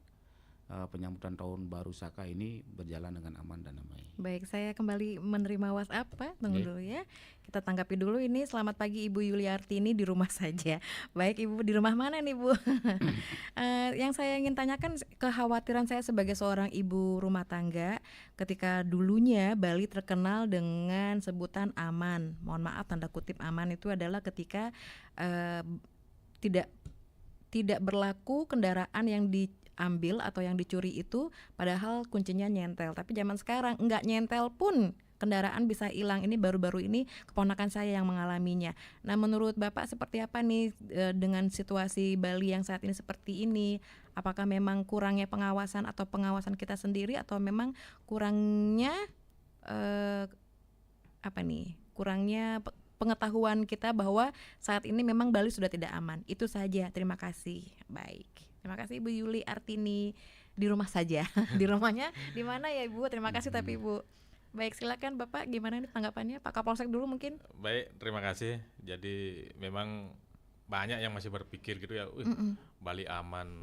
penyambutan tahun baru Saka ini berjalan dengan aman dan damai. Baik, saya kembali menerima WhatsApp Pak, tunggu dulu ya. Kita tanggapi dulu ini. Selamat pagi Ibu Yuliartini di rumah saja. Baik Ibu, di rumah mana nih Bu? Yang saya ingin tanyakan, kekhawatiran saya sebagai seorang ibu rumah tangga ketika dulunya Bali terkenal dengan sebutan aman. Mohon maaf tanda kutip aman itu adalah ketika tidak berlaku kendaraan yang diambil atau yang dicuri itu padahal kuncinya nyentel. Tapi zaman sekarang nggak nyentel pun kendaraan bisa hilang. Ini baru-baru ini keponakan saya yang mengalaminya. Nah, menurut Bapak seperti apa nih dengan situasi Bali yang saat ini seperti ini? Apakah memang kurangnya pengawasan atau pengawasan kita sendiri, atau memang kurangnya kurangnya pengetahuan kita bahwa saat ini memang Bali sudah tidak aman? Itu saja. Terima kasih. Baik. Terima kasih Ibu Yuli Artini, di rumah saja. Di rumahnya di mana ya Ibu? Terima kasih tapi Ibu. Baik, silakan Bapak, gimana nih tanggapannya? Pak Kapolsek dulu mungkin. Baik, terima kasih. Jadi memang banyak yang masih berpikir gitu ya, Bali aman.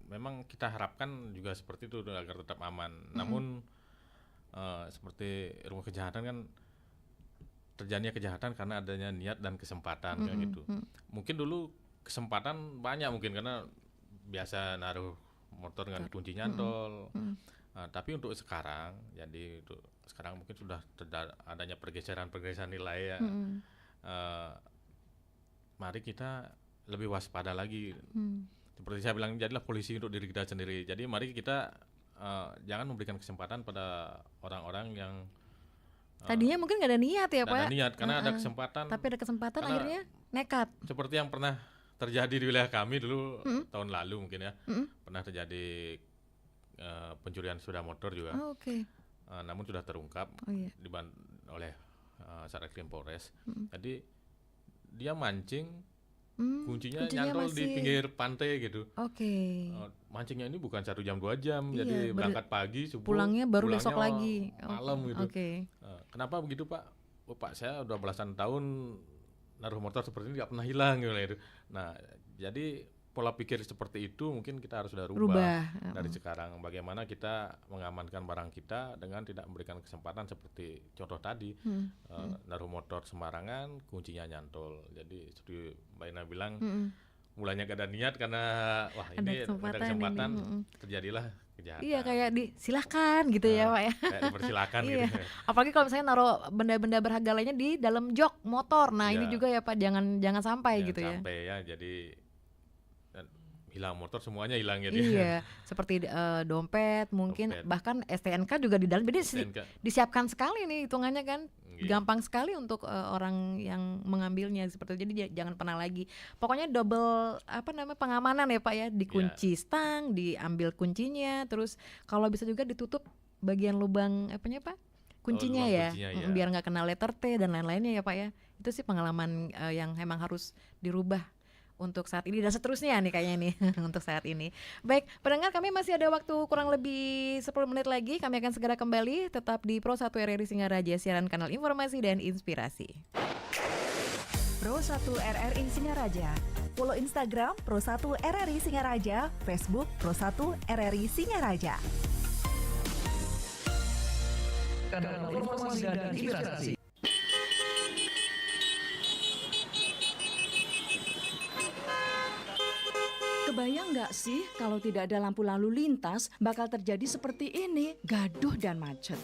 Memang kita harapkan juga seperti itu agar tetap aman. Namun seperti rumah kejahatan kan, terjadinya kejahatan karena adanya niat dan kesempatan kayak gitu. Mungkin dulu kesempatan banyak mungkin karena biasa naruh motor dengan kunci nyantol. Tapi untuk sekarang, jadi untuk sekarang mungkin sudah adanya pergeseran nilai ya. Mari kita lebih waspada lagi. Seperti saya bilang, jadilah polisi untuk diri kita sendiri. Jadi mari kita jangan memberikan kesempatan pada orang-orang yang tadinya mungkin nggak ada niat ya Pak. Ada niat karena ada kesempatan. Tapi ada kesempatan akhirnya nekat. Seperti yang pernah terjadi di wilayah kami dulu tahun lalu mungkin ya. Pernah terjadi pencurian sepeda motor juga. Namun sudah terungkap oleh Satreskrim Polres. Jadi dia mancing, kuncinya nyantol di pinggir pantai gitu. Mancingnya ini bukan 1 jam 2 jam, jadi berangkat pagi, subuh, pulangnya baru besok lagi malam gitu. Kenapa begitu Pak? Pak saya udah belasan tahun naruh motor seperti ini nggak pernah hilang gitu. Nah, jadi pola pikir seperti itu mungkin kita harus sudah rubah dari sekarang. Bagaimana kita mengamankan barang kita dengan tidak memberikan kesempatan seperti contoh tadi, naruh motor sembarangan, kuncinya nyantol. Jadi seperti Mbak Ina bilang, mulanya gak ada niat karena wah ini ada kesempatan terjadilah kejahatan. Iya, kayak silahkan gitu ya Pak ya. Kayak dipersilakan gitu. Apalagi kalau misalnya naruh benda-benda berharga lainnya di dalam jok motor. Nah ini juga ya Pak, jangan sampai gitu ya. Sampai ya, jadi hilang motor semuanya hilang ya. Iya, seperti dompet mungkin, bahkan STNK juga di dalam. Jadi disiapkan sekali nih hitungannya kan. Gampang sekali untuk orang yang mengambilnya seperti itu. Jadi jangan pernah lagi. Pokoknya double pengamanan ya Pak ya, dikunci stang, diambil kuncinya, terus kalau bisa juga ditutup bagian lubang Pak? Kuncinya ya. Biar nggak kena letter T dan lain-lainnya ya Pak ya. Itu sih pengalaman yang emang harus dirubah untuk saat ini dan seterusnya nih kayaknya nih untuk saat ini. Baik, pendengar, kami masih ada waktu kurang lebih 10 menit lagi. Kami akan segera kembali tetap di Pro 1 RRI Singaraja, siaran kanal informasi dan inspirasi. Pro 1 RRI Singaraja. Follow Instagram Pro 1 RRI Singaraja, Facebook Pro 1 RRI Singaraja. Kanal informasi dan inspirasi. Kebayang nggak sih kalau tidak ada lampu lalu lintas bakal terjadi seperti ini, gaduh dan macet.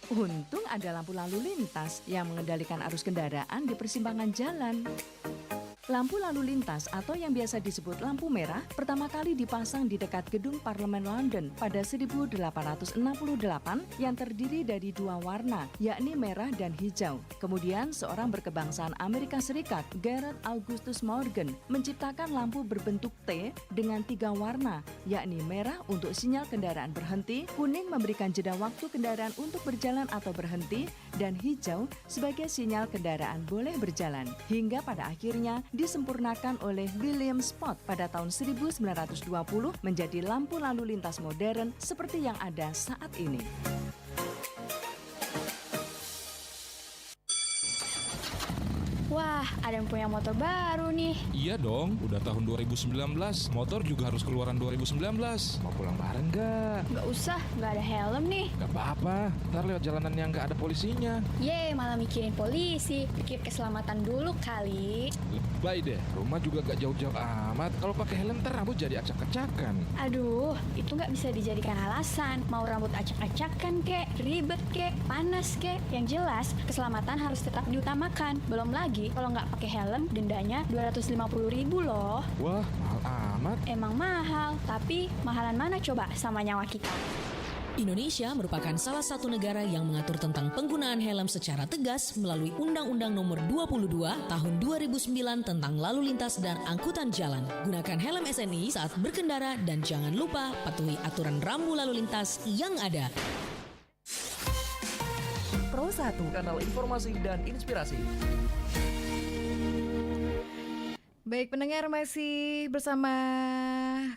Untung ada lampu lalu lintas yang mengendalikan arus kendaraan di persimpangan jalan. Lampu lalu lintas atau yang biasa disebut lampu merah pertama kali dipasang di dekat gedung Parlemen London pada 1868 yang terdiri dari 2 warna, yakni merah dan hijau. Kemudian seorang berkebangsaan Amerika Serikat, Garrett Augustus Morgan, menciptakan lampu berbentuk T dengan 3 warna, yakni merah untuk sinyal kendaraan berhenti, kuning memberikan jeda waktu kendaraan untuk berjalan atau berhenti, dan hijau sebagai sinyal kendaraan boleh berjalan. Hingga pada akhirnya disempurnakan oleh William Spot pada tahun 1920 menjadi lampu lalu lintas modern seperti yang ada saat ini. Wah, ada yang punya motor baru nih. Iya dong, udah tahun 2019, motor juga harus keluaran 2019. Mau pulang bareng gak? Gak usah, gak ada helm nih. Gak apa-apa, ntar lewat jalanan yang gak ada polisinya. Yeay, malah mikirin polisi. Pikir keselamatan dulu kali. Lebay deh, rumah juga gak jauh-jauh amat. Kalau pakai helm ntar rambut jadi acak-acakan. Aduh, itu gak bisa dijadikan alasan. Mau rambut acak-acakan kek, ribet kek, panas kek. Yang jelas, keselamatan harus tetap diutamakan. Belum lagi kalau nggak pakai helm, dendanya 250.000 loh. Wah, mahal amat. Emang mahal, tapi mahalan mana coba sama nyawa kita? Indonesia merupakan salah satu negara yang mengatur tentang penggunaan helm secara tegas melalui Undang-Undang Nomor 22 Tahun 2009 tentang Lalu Lintas dan Angkutan Jalan. Gunakan helm SNI saat berkendara dan jangan lupa patuhi aturan rambu lalu lintas yang ada. Pro 1, kanal informasi dan inspirasi. Baik pendengar, masih bersama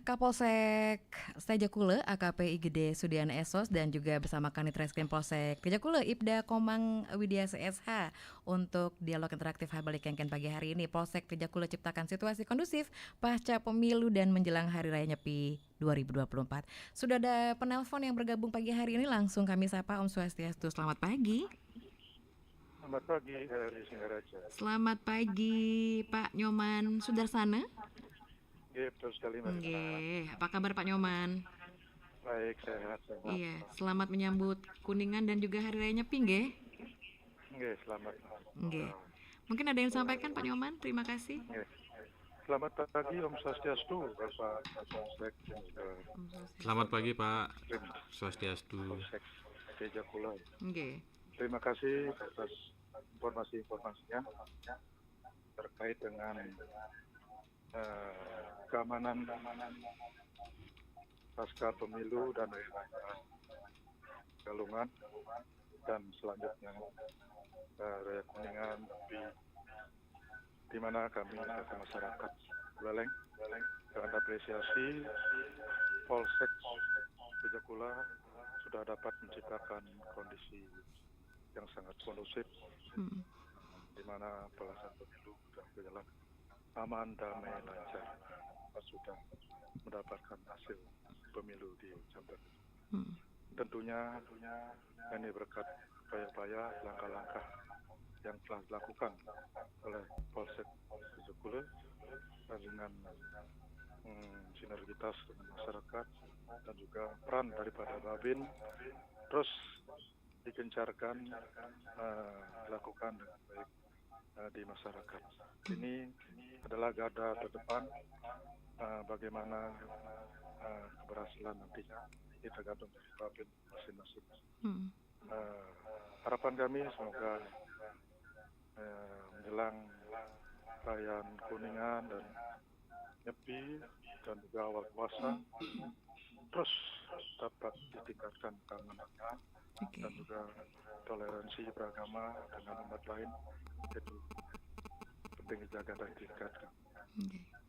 Kapolsek Tejakule AKP Igede Sudiana Esos dan juga bersama Kanit Reskrim Polsek Tejakule Ibda Komang Widya CSH untuk dialog interaktif Habalik Kengken pagi hari ini. Polsek Tejakule ciptakan situasi kondusif pasca pemilu dan menjelang Hari Raya Nyepi 2024. Sudah ada penelpon yang bergabung pagi hari ini, langsung kami sapa. Om Swastiastu, selamat pagi. Selamat pagi dari Singaraja. Selamat pagi Pak Nyoman Sudarsana. Betul sekali Mbak. Apa kabar Pak Nyoman? Baik, sehat. Iya, selamat menyambut Kuningan dan juga Hari Raya Nyepi, nggih. Nggih, selamat. Nggih. Mungkin ada yang disampaikan Pak Nyoman? Terima kasih. Nggih. Selamat pagi Om Swastiastu, Bapak Kapolsek. Selamat pagi Pak Swastiastu. Polsek Tejakule. Nggih. Terima kasih atas informasi-informasinya terkait dengan keamanan pasca pemilu dan Galungan dan selanjutnya Raya Kuningan di mana kami sebagai masyarakat Buleleng dengan apresiasi Polsek Tejakule sudah dapat menciptakan kondisi yang sangat kondusif di mana pelaksanaan pemilu sudah berjalan aman, damai, lancar. Sudah mendapatkan hasil pemilu di Jember. Tentunya ini berkat upaya-upaya langkah-langkah yang telah dilakukan oleh Polsek Tejakule dengan sinergitas dengan masyarakat dan juga peran daripada Babin terus digencarkan dilakukan dengan baik di masyarakat. Ini adalah garda terdepan bagaimana keberhasilan nantinya ini tergantung dari Babin masing-masing. Harapan kami semoga menjelang perayaan Kuningan dan Nyepi dan juga awal puasa terus dapat ditingkatkan keamanannya dan juga toleransi beragama dengan umat lain itu penting dijaga dan ditingkatkan.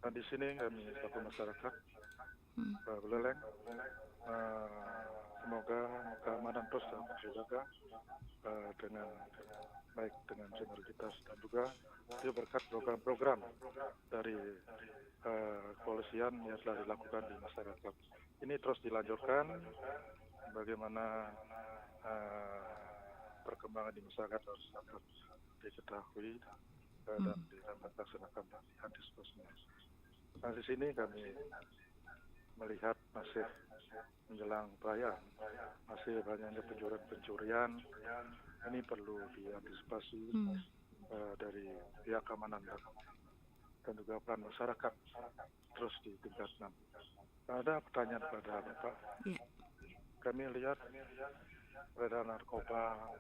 Dan di sini kami selaku masyarakat Buleleng semoga keamanan terus dapat dijaga dengan baik dengan sinergitas dan juga itu berkat program-program dari kepolisian yang telah dilakukan di masyarakat. Ini terus dilanjutkan bagaimana perkembangan di masyarakat harus dapat diketahui dan dapat dilaksanakan di antisipasi. Nah di sini kami melihat masih menjelang perayaan, masih banyaknya pencurian. Ini perlu diantisipasi dari pihak keamanan dan juga peran masyarakat terus ditingkatkan. Ada pertanyaan kepada Bapak. Kami lihat peredaran narkoba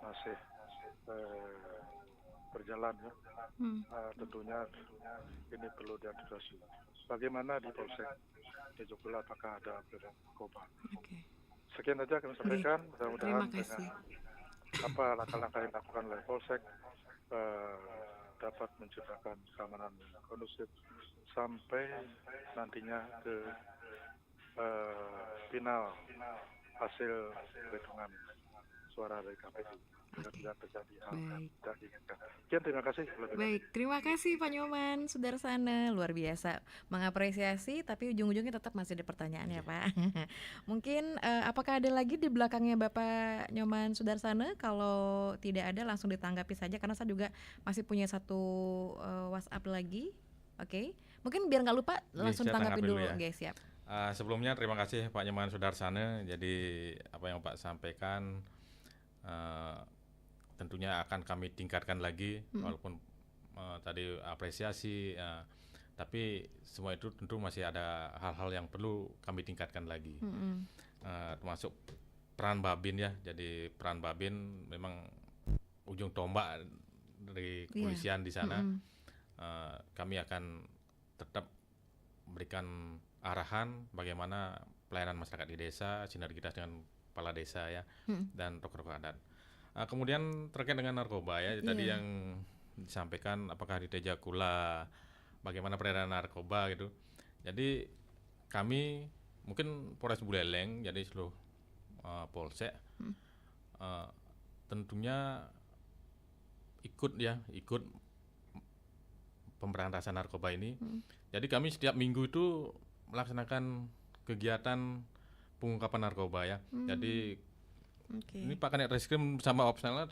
masih berjalan ya. Tentunya ini perlu diantisipasi. Bagaimana di Polsek Tejakule apakah ada peredaran narkoba? Sekian saja kami sampaikan. Mudah-mudahan dengan apa langkah-langkah yang dilakukan oleh Polsek dapat menciptakan keamanan yang kondusif sampai nantinya ke final hasil perhitungan suara dari KPU. Tidak terjadi hal yang tidak diinginkan. Sekian, terima kasih. Baik, terima kasih Pak Nyoman Sudarsana, luar biasa mengapresiasi, tapi ujung-ujungnya tetap masih ada pertanyaan ya Pak. Mungkin apakah ada lagi di belakangnya Bapak Nyoman Sudarsana? Kalau tidak ada langsung ditanggapi saja karena saya juga masih punya satu WhatsApp lagi. Oke, mungkin biar nggak lupa langsung tanggapi dulu. Oke, siap. Sebelumnya terima kasih Pak Nyoman Sudarsana. Jadi apa yang Pak sampaikan tentunya akan kami tingkatkan lagi, walaupun tadi apresiasi Tapi semua itu tentu masih ada hal-hal yang perlu kami tingkatkan lagi. Termasuk peran Babin ya. Jadi peran Babin memang ujung tombak dari kepolisian di sana. Kami akan tetap memberikan arahan bagaimana pelayanan masyarakat di desa, sinergitas dengan kepala desa ya, dan tokoh-tokoh adat. Kemudian terkait dengan narkoba ya, tadi yang disampaikan apakah di Tejakula bagaimana peredaran narkoba gitu. Jadi kami mungkin Polres Buleleng, jadi seluruh polsek tentunya ikut pemberantasan narkoba ini. Jadi kami setiap minggu itu melaksanakan kegiatan pengungkapan narkoba ya. Jadi ini Pak Kanit Reskrim sama Opsnalnya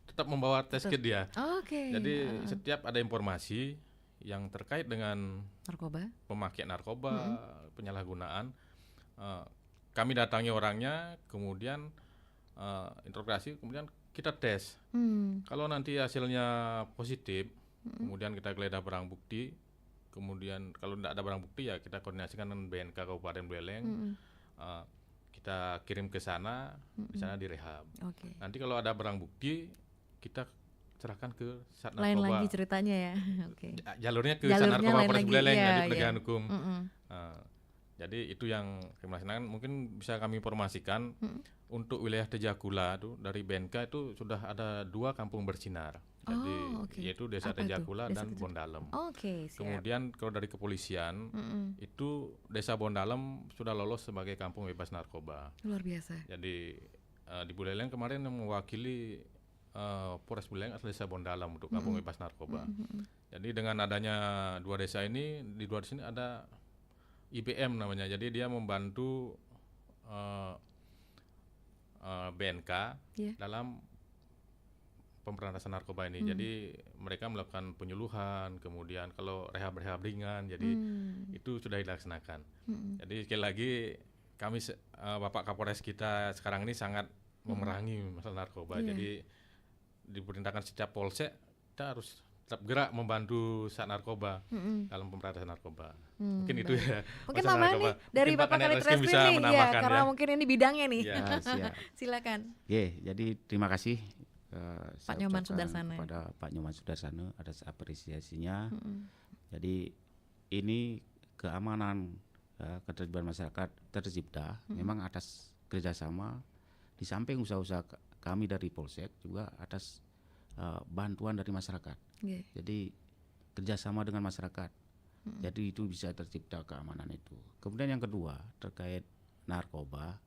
tetap membawa test kit dia. Jadi setiap ada informasi yang terkait dengan narkoba, pemakaian narkoba, penyalahgunaan, kami datangi orangnya, kemudian interogasi, kemudian kita tes. Kalau nanti hasilnya positif, kemudian kita geledah barang bukti, kemudian kalau tidak ada barang bukti ya kita koordinasikan dengan BNK Kabupaten Buleleng, kita kirim ke sana, di sana direhab. Nanti kalau ada barang bukti kita serahkan ke Sat Narkoba. Lain lagi ceritanya ya. Jalurnya ke Sat Narkoba Polres Buleleng, jadi penegakan hukum. Jadi itu yang kami laksanakan. Mungkin bisa kami informasikan untuk wilayah Tejakula itu dari BNK itu sudah ada 2 kampung bersinar. Jadi yaitu Desa Tejakula dan Bondalem. Kemudian kalau dari kepolisian itu Desa Bondalem sudah lolos sebagai kampung bebas narkoba. Luar biasa. Jadi di Buleleng kemarin yang mewakili Polres Buleleng adalah Desa Bondalem untuk kampung bebas narkoba. Jadi dengan adanya 2 desa ini, di 2 desa ini ada IBM namanya. Jadi dia membantu BNK dalam pemberantasan narkoba ini. Jadi mereka melakukan penyuluhan, kemudian kalau rehab ringan, jadi itu sudah dilaksanakan. Jadi sekali lagi kami Bapak Kapolres kita sekarang ini sangat memerangi masalah narkoba. Jadi diperintahkan setiap polsek kita harus tetap gerak membantu Sat Narkoba dalam pemberantasan narkoba. Mungkin itu ya. Mungkin tambahan nih dari Bapak Kanit Reskrim nih ya, karena mungkin ini bidangnya nih. Silakan. Jadi terima kasih Pak Nyoman Sudarsana kepada Pak Nyoman Sudarsana atas apresiasinya. Jadi ini keamanan ketertiban masyarakat tercipta memang atas kerjasama di samping usaha-usaha kami dari Polsek juga atas bantuan dari masyarakat. Jadi kerjasama dengan masyarakat. Jadi itu bisa tercipta keamanan itu. Kemudian yang kedua terkait narkoba,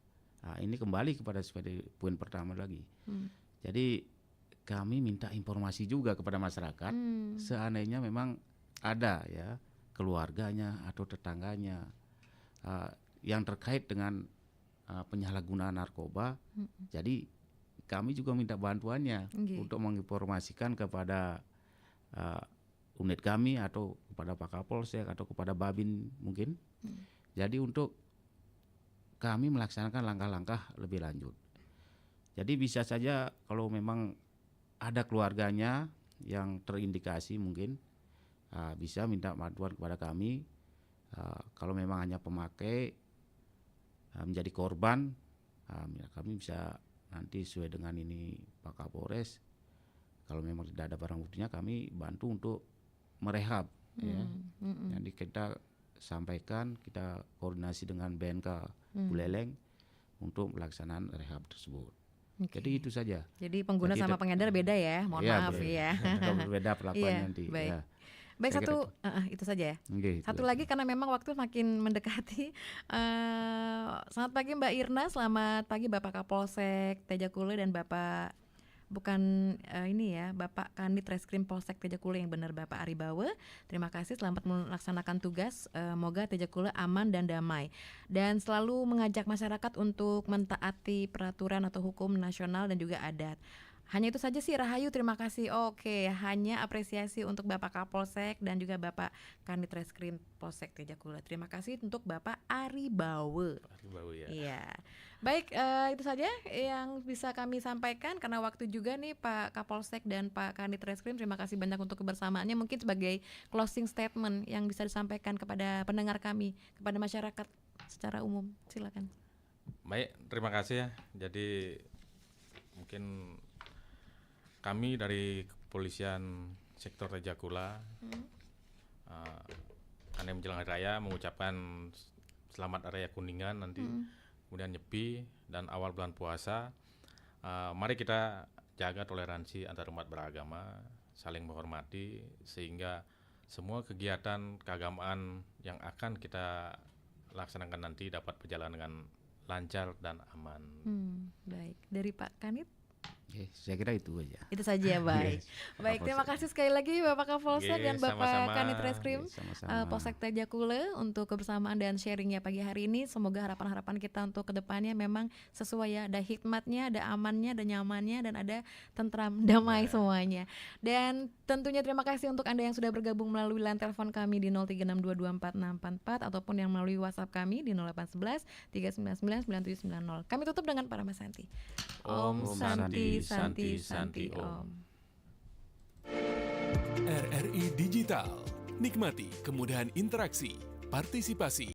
ini kembali kepada seperti poin pertama lagi. Jadi kami minta informasi juga kepada masyarakat, seandainya memang ada ya keluarganya atau tetangganya yang terkait dengan penyalahgunaan narkoba. Jadi kami juga minta bantuannya untuk menginformasikan kepada unit kami atau kepada Pak Kapolsek atau kepada Babin mungkin. Jadi untuk kami melaksanakan langkah-langkah lebih lanjut. Jadi bisa saja kalau memang ada keluarganya yang terindikasi mungkin bisa minta bantuan kepada kami. Kalau memang hanya pemakai menjadi korban, kami bisa nanti sesuai dengan ini Pak Kapolres, kalau memang tidak ada barang buktinya kami bantu untuk merehab. Jadi kita sampaikan, kita koordinasi dengan BNK Buleleng untuk pelaksanaan rehab tersebut. Jadi itu saja. Jadi pengguna sama pengedar beda ya, mohon maaf ya. Berbeda perlakuannya nanti. Baik. Baik, satu itu saja ya. Satu lagi karena memang waktu makin mendekati. Selamat pagi Mbak Irna, selamat pagi Bapak Kapolsek Tejakula dan Bapak Bapak Kanit Reskrim Polsek Tejakula yang benar Bapak Aribawa. Terima kasih, selamat melaksanakan tugas. Moga Tejakula aman dan damai dan selalu mengajak masyarakat untuk mentaati peraturan atau hukum nasional dan juga adat. Hanya itu saja sih Rahayu, terima kasih. Oke, hanya apresiasi untuk Bapak Kapolsek dan juga Bapak Kanit Reskrim Polsek Tejakula. Terima kasih untuk Bapak Ari Bawe. Ari Bawe ya. Iya. Baik, itu saja yang bisa kami sampaikan karena waktu juga nih Pak Kapolsek dan Pak Kanit Reskrim. Terima kasih banyak untuk kebersamaannya. Mungkin sebagai closing statement yang bisa disampaikan kepada pendengar kami, kepada masyarakat secara umum. Silakan. Baik, terima kasih ya. Jadi mungkin kami dari Kepolisian Sektor Tejakula karena menjelang Hari Raya mengucapkan selamat Hari Raya Kuningan nanti, kemudian Nyepi dan awal bulan puasa. Mari kita jaga toleransi antar umat beragama, saling menghormati sehingga semua kegiatan keagamaan yang akan kita laksanakan nanti dapat berjalan dengan lancar dan aman. Baik, dari Pak Kanit? Saya kira itu aja. Itu saja, baik. Baik, terima kasih sekali lagi Bapak Kapolsek dan Bapak Kanit Reskrim Polsek Tejakula untuk kebersamaan dan sharingnya pagi hari ini. Semoga harapan-harapan kita untuk kedepannya memang sesuai ya, ada hikmatnya, ada amannya, ada nyamannya, dan ada tentram, damai semuanya. Dan tentunya terima kasih untuk Anda yang sudah bergabung melalui line telepon kami di 0362244644 ataupun yang melalui WhatsApp kami di 0811 399 9790. Kami tutup dengan Parama Santi. Om Santi Santi Santi Om. RRI Digital. Nikmati kemudahan interaksi, partisipasi